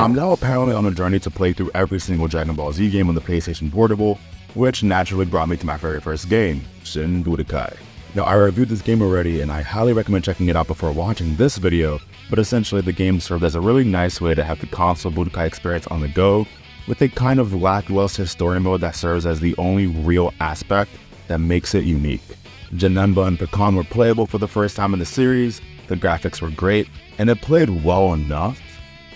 I'm now apparently on a journey to play through every single Dragon Ball Z game on the PlayStation Portable, which naturally brought me to my very first game, Shin Budokai. Now, I reviewed this game already and I highly recommend checking it out before watching this video, but essentially the game served as a really nice way to have the console Budokai experience on the go, with a kind of lackluster story mode that serves as the only real aspect that makes it unique. Janemba and Pecan were playable for the first time in the series, the graphics were great, and it played well enough.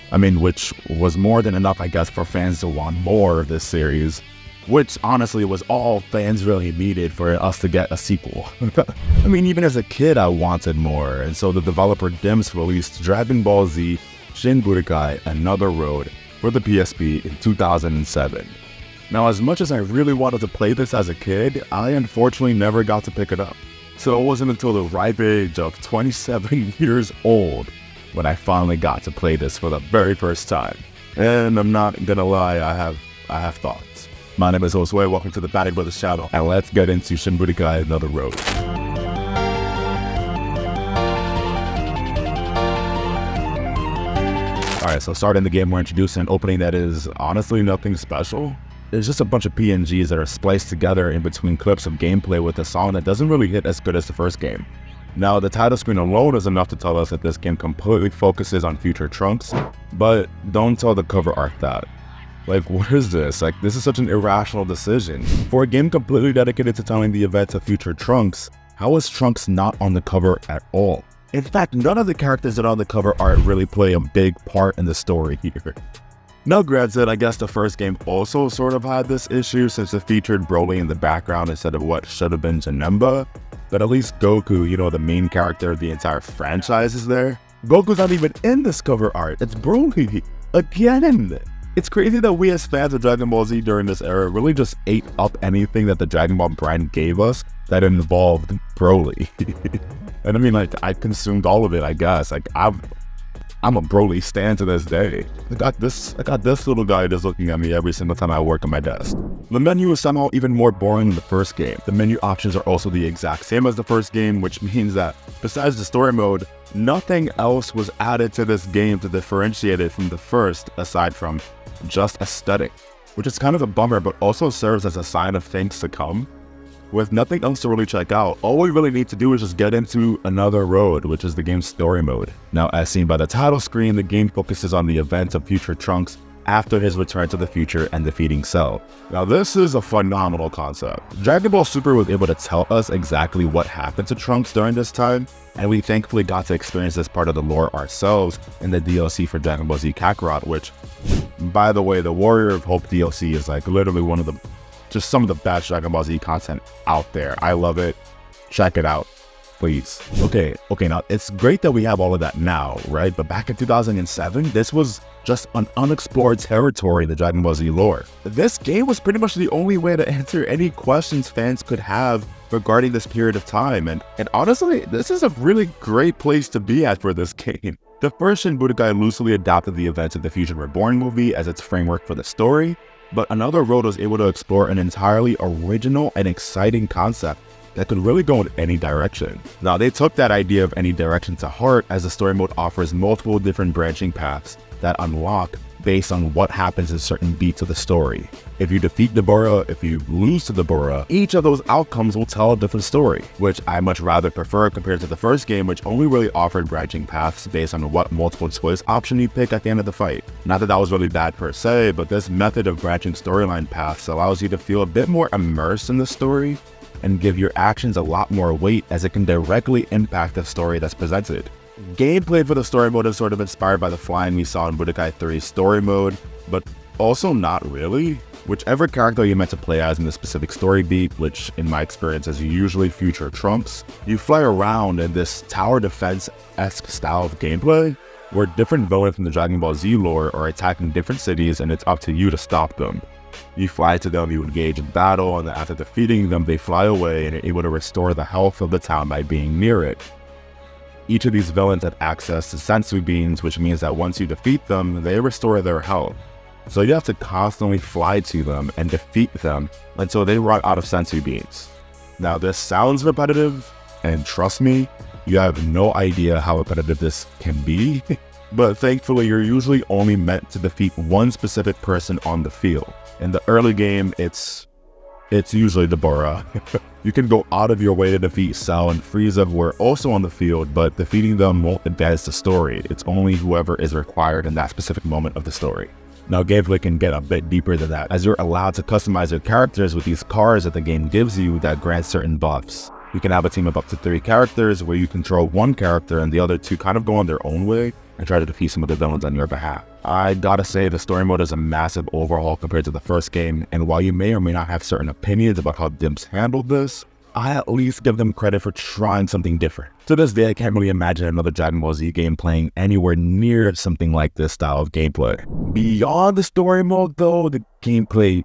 Which was more than enough, I guess, for fans to want more of this series, which honestly was all fans really needed for us to get a sequel. Even as a kid, I wanted more, and so the developer Dimps released Dragon Ball Z Shin Budokai Another Road for the PSP in 2007. Now, as much as I really wanted to play this as a kid, I unfortunately never got to pick it up. So it wasn't until the ripe age of 27 years old when I finally got to play this for the very first time. And I'm not gonna lie, I have thoughts. My name is Josue, welcome to the Batty Brothers channel, and let's get into Shin Budokai Another Road. Alright, so starting the game, we're introduced an opening that is honestly nothing special. It's just a bunch of PNGs that are spliced together in between clips of gameplay with a song that doesn't really hit as good as the first game. Now, the title screen alone is enough to tell us that this game completely focuses on future Trunks, but don't tell the cover art that. What is this? This is such an irrational decision. For a game completely dedicated to telling the events of future Trunks, how is Trunks not on the cover at all? In fact, none of the characters that are on the cover art really play a big part in the story here. Now granted, I guess the first game also sort of had this issue since it featured Broly in the background instead of what should have been Janemba, but at least Goku, the main character of the entire franchise, is there. Goku's not even in this cover art, it's Broly, again! It's crazy that we as fans of Dragon Ball Z during this era really just ate up anything that the Dragon Ball brand gave us that involved Broly. And I consumed all of it, I guess. I'm a Broly stan to this day. I got this little guy just looking at me every single time I work on my desk. The menu is somehow even more boring than the first game. The menu options are also the exact same as the first game, which means that besides the story mode, nothing else was added to this game to differentiate it from the first, aside from just aesthetic, which is kind of a bummer, but also serves as a sign of things to come. With nothing else to really check out, all we really need to do is just get into Another Road, which is the game's story mode. Now, as seen by the title screen, the game focuses on the events of future Trunks after his return to the future and defeating Cell. Now, this is a phenomenal concept. Dragon Ball Super was able to tell us exactly what happened to Trunks during this time, and we thankfully got to experience this part of the lore ourselves in the DLC for Dragon Ball Z Kakarot, which, by the way, the Warrior of Hope DLC is literally just some of the best Dragon Ball Z content out there. I love it. Check it out, please. Okay, now it's great that we have all of that now, right? But back in 2007, this was just an unexplored territory in the Dragon Ball Z lore. This game was pretty much the only way to answer any questions fans could have regarding this period of time. And honestly, this is a really great place to be at for this game. The first Shin Budokai loosely adapted the events of the Fusion Reborn movie as its framework for the story, but Another Road was able to explore an entirely original and exciting concept that could really go in any direction. Now, they took that idea of any direction to heart, as the story mode offers multiple different branching paths that unlock based on what happens in certain beats of the story. If you defeat Deborah, if you lose to Deborah, each of those outcomes will tell a different story, which I much rather prefer compared to the first game, which only really offered branching paths based on what multiple choice option you pick at the end of the fight. Not that was really bad per se, but this method of branching storyline paths allows you to feel a bit more immersed in the story and give your actions a lot more weight, as it can directly impact the story that's presented. Gameplay for the story mode is sort of inspired by the flying we saw in Budokai 3's story mode, but also not really. Whichever character you're meant to play as in the specific story beat, which in my experience is usually future Trunks, you fly around in this tower defense-esque style of gameplay, where different villains from the Dragon Ball Z lore are attacking different cities and it's up to you to stop them. You fly to them, you engage in battle, and after defeating them, they fly away and are able to restore the health of the town by being near it. Each of these villains have access to sensu beans, which means that once you defeat them, they restore their health. So you have to constantly fly to them and defeat them until they run out of sensu beans. Now, this sounds repetitive, and trust me, you have no idea how repetitive this can be. but thankfully you're usually only meant to defeat one specific person on the field. In the early game, it's usually the Bora. You can go out of your way to defeat Cell and Frieza, who are also on the field, but defeating them won't advance the story. It's only whoever is required in that specific moment of the story. Now, gameplay can get a bit deeper than that, as you're allowed to customize your characters with these cards that the game gives you that grant certain buffs. You can have a team of up to 3 characters where you control one character and the other 2 kind of go on their own way and try to defeat some of the villains on your behalf. I gotta say, the story mode is a massive overhaul compared to the first game, and while you may or may not have certain opinions about how Dimps handled this, I at least give them credit for trying something different. To this day, I can't really imagine another Dragon Ball Z game playing anywhere near something like this style of gameplay. Beyond the story mode though, the gameplay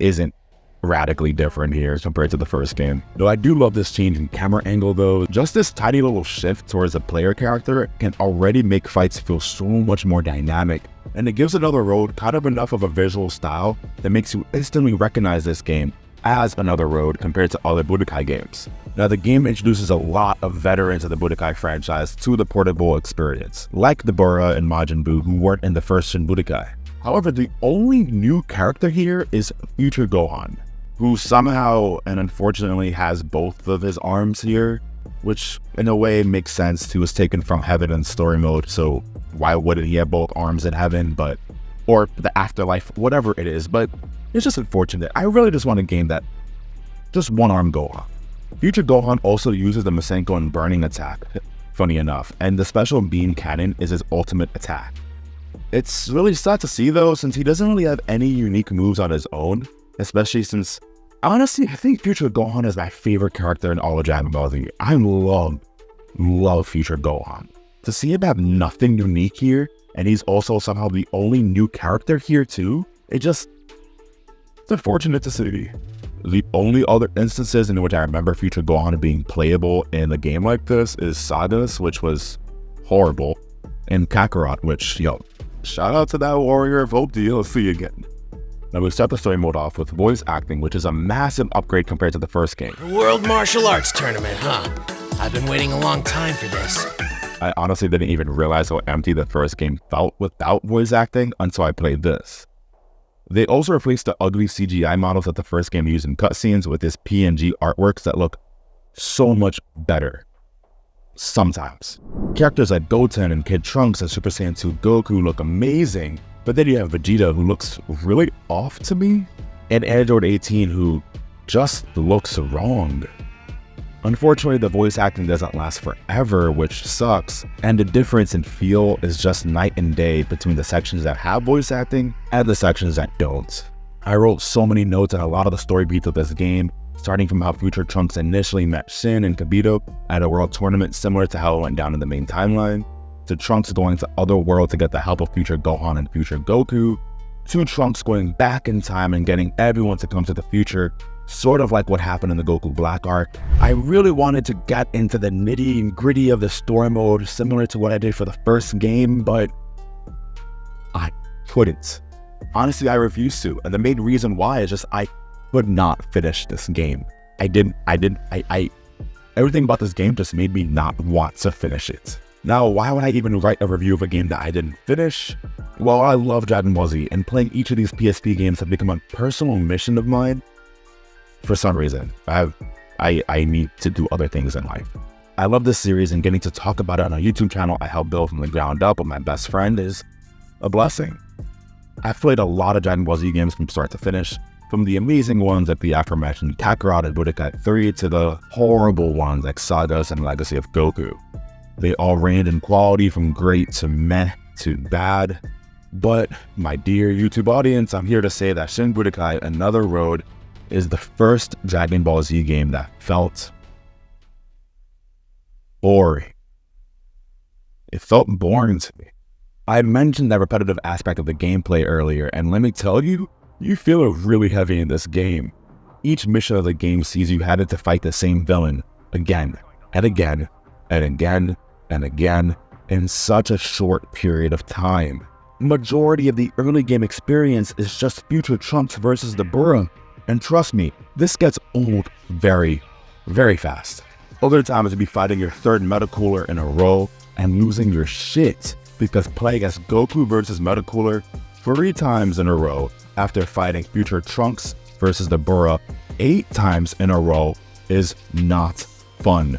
isn't radically different here compared to the first game. Though I do love this change in camera angle though, just this tiny little shift towards a player character can already make fights feel so much more dynamic, and it gives Another Road kind of enough of a visual style that makes you instantly recognize this game as Another Road compared to other Budokai games. Now, the game introduces a lot of veterans of the Budokai franchise to the portable experience, like the Bora and Majin Buu, who weren't in the first Shin Budokai. However, the only new character here is Future Gohan, who somehow and unfortunately has both of his arms here, which in a way makes sense. He was taken from heaven in story mode, so why wouldn't he have both arms in heaven, or the afterlife, whatever it is, but it's just unfortunate. I really just want a game that just one arm Gohan. Future Gohan also uses the Masenko and burning attack, funny enough, and the special beam cannon is his ultimate attack. It's really sad to see though, since he doesn't really have any unique moves on his own, especially since, honestly, I think Future Gohan is my favorite character in all of Dragon Ball Z. I love Future Gohan. To see him have nothing unique here, and he's also somehow the only new character here too, it's unfortunate to see. The only other instances in which I remember Future Gohan being playable in a game like this is Saga's, which was horrible, and Kakarot, which, shout out to that Warrior of Hope DLC again. Now we start the story mode off with voice acting, which is a massive upgrade compared to the first game. World Martial Arts Tournament, huh? I've been waiting a long time for this. I honestly didn't even realize how empty the first game felt without voice acting until I played this. They also replaced the ugly CGI models that the first game used in cutscenes with this PNG artworks that look so much better. Sometimes. Characters like Goten and Kid Trunks and Super Saiyan 2 Goku look amazing, but then you have Vegeta, who looks really off to me, and Android 18, who just looks wrong. Unfortunately, the voice acting doesn't last forever, which sucks, and the difference in feel is just night and day between the sections that have voice acting and the sections that don't. I wrote so many notes on a lot of the story beats of this game, starting from how Future Trunks initially met Shin and Kibito at a world tournament similar to how it went down in the main timeline, to Trunks going to other world to get the help of Future Gohan and Future Goku, to Trunks going back in time and getting everyone to come to the future, sort of like what happened in the Goku Black arc. I really wanted to get into the nitty and gritty of the story mode, similar to what I did for the first game, but I couldn't. Honestly, I refused to, and the main reason why is just I could not finish this game. Everything about this game just made me not want to finish it. Now, why would I even write a review of a game that I didn't finish? Well, I love Dragon Ball Z, and playing each of these PSP games have become a personal mission of mine. For some reason, I need to do other things in life. I love this series, and getting to talk about it on a YouTube channel I helped build from the ground up with my best friend is a blessing. I've played a lot of Dragon Ball Z games from start to finish, from the amazing ones like the aforementioned Kakarot and Budokai 3 to the horrible ones like Saga's and Legacy of Goku. They all range in quality from great to meh to bad. But my dear YouTube audience, I'm here to say that Shin Budokai Another Road is the first Dragon Ball Z game that felt boring. It felt boring to me. I mentioned that repetitive aspect of the gameplay earlier, and let me tell you, you feel it really heavy in this game. Each mission of the game sees you having to fight the same villain again and again and again and again in such a short period of time. Majority of the early game experience is just Future Trunks versus the Bora. And trust me, this gets old very, very fast. Other times you'll be fighting your third Metacooler in a row and losing your shit. because playing as Goku versus Metacooler 3 times in a row after fighting future Trunks versus the Burra 8 times in a row is not fun.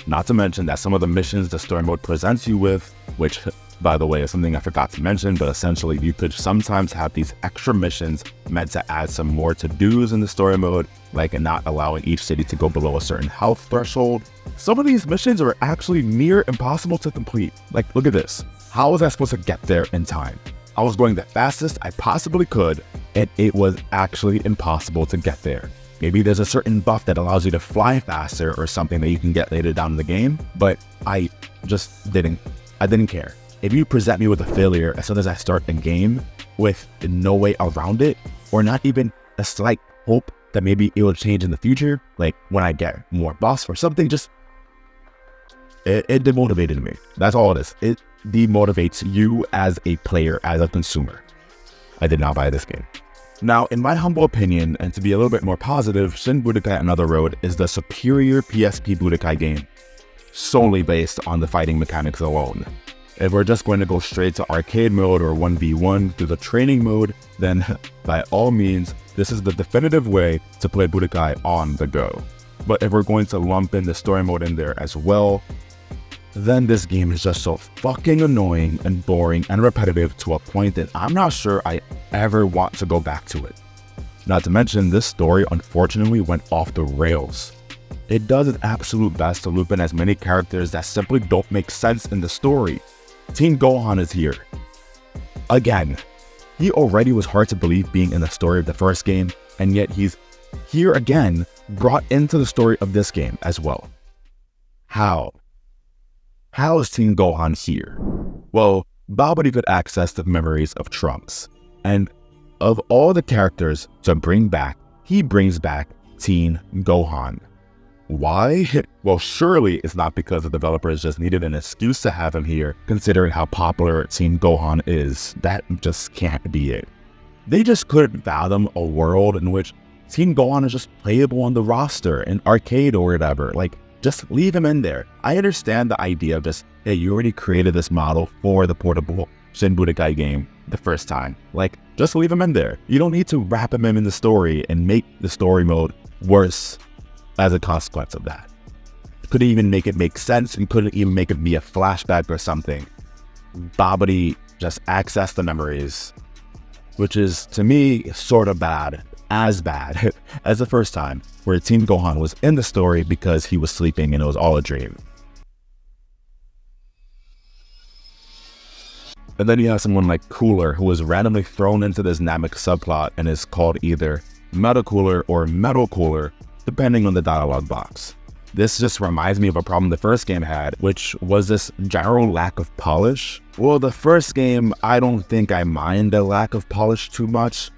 Not to mention that some of the missions the story mode presents you with, which by the way is something I forgot to mention, but essentially you could sometimes have these extra missions meant to add some more to-dos in the story mode, like not allowing each city to go below a certain health threshold. Some of these missions are actually near impossible to complete. Like, look at this. How was I supposed to get there in time? I was going the fastest I possibly could, and it was actually impossible to get there. Maybe there's a certain buff that allows you to fly faster or something that you can get later down in the game, but I just didn't care. If you present me with a failure as soon as I start the game with no way around it, or not even a slight hope that maybe it will change in the future, like when I get more buffs or something, just it demotivated me. That's all it is. It demotivates you as a player, as a consumer. I did not buy this game. Now, in my humble opinion, and to be a little bit more positive, Shin Budokai Another Road is the superior PSP Budokai game, solely based on the fighting mechanics alone. If we're just going to go straight to arcade mode or 1v1 through the training mode, then by all means, this is the definitive way to play Budokai on the go. But if we're going to lump in the story mode in there as well, then this game is just so fucking annoying and boring and repetitive to a point that I'm not sure I ever want to go back to it. Not to mention, this story unfortunately went off the rails. It does its absolute best to loop in as many characters that simply don't make sense in the story. Teen Gohan is here. Again, he already was hard to believe being in the story of the first game, and yet he's here again, brought into the story of this game as well. How? How is Teen Gohan here? Well, Babidi could access the memories of Trunks, and of all the characters to bring back, he brings back Teen Gohan. Why? Well, surely it's not because the developers just needed an excuse to have him here, considering how popular Teen Gohan is. That just can't be it. They just couldn't fathom a world in which Teen Gohan is just playable on the roster, in arcade or whatever. Like, just leave him in there. I understand the idea of just, hey, you already created this model for the portable Shin Budokai game the first time. Like, just leave him in there. You don't need to wrap him in the story and make the story mode worse as a consequence of that. Couldn't even make it make sense, and couldn't even make it be a flashback or something. Babidi just accessed the memories, which is, to me, sort of bad as the first time, where Teen Gohan was in the story because he was sleeping and it was all a dream. And then you have someone like Cooler, who was randomly thrown into this Namek subplot and is called either Metacooler or Metal Cooler, depending on the dialogue box. This just reminds me of a problem the first game had, which was this general lack of polish. Well, the first game, I don't think I mind the lack of polish too much.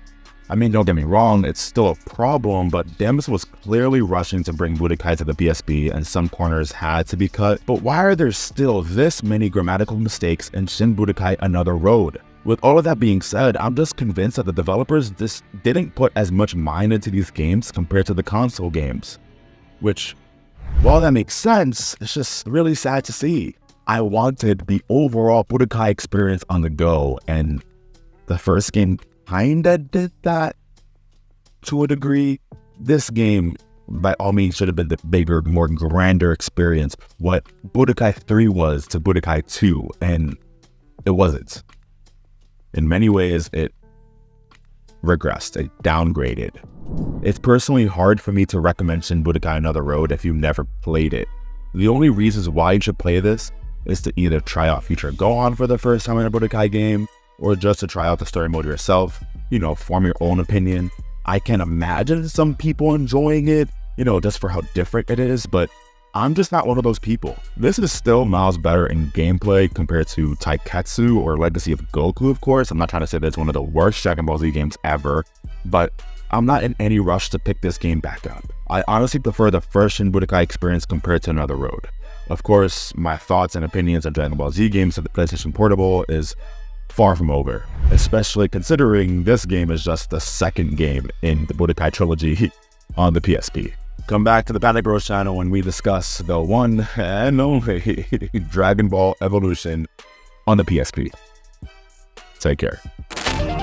I mean, don't get me wrong, it's still a problem, but Dimps was clearly rushing to bring Budokai to the PSP and some corners had to be cut. But why are there still this many grammatical mistakes in Shin Budokai Another Road? With all of that being said, I'm just convinced that the developers just didn't put as much mind into these games compared to the console games. Which, while that makes sense, it's just really sad to see. I wanted the overall Budokai experience on the go, and the first game kinda did that to a degree. This game, by all means, should have been the bigger, more grander experience, what Budokai 3 was to Budokai 2, and it wasn't. In many ways, it regressed, it downgraded. It's personally hard for me to recommend Shin Budokai Another Road if you've never played it. The only reasons why you should play this is to either try out Future Gohan for the first time in a Budokai game, or just to try out the story mode yourself, form your own opinion. I can imagine some people enjoying it, just for how different it is, but I'm just not one of those people. This is still miles better in gameplay compared to Taiketsu or Legacy of Goku, of course. I'm not trying to say that it's one of the worst Dragon Ball Z games ever, but I'm not in any rush to pick this game back up. I honestly prefer the first Shin Budokai experience compared to Another Road. Of course, my thoughts and opinions on Dragon Ball Z games at the PlayStation Portable is far from over, especially considering this game is just the second game in the Budokai trilogy on the PSP. Come back to the Panic Bros channel when we discuss the one and only Dragon Ball Evolution on the PSP. Take care.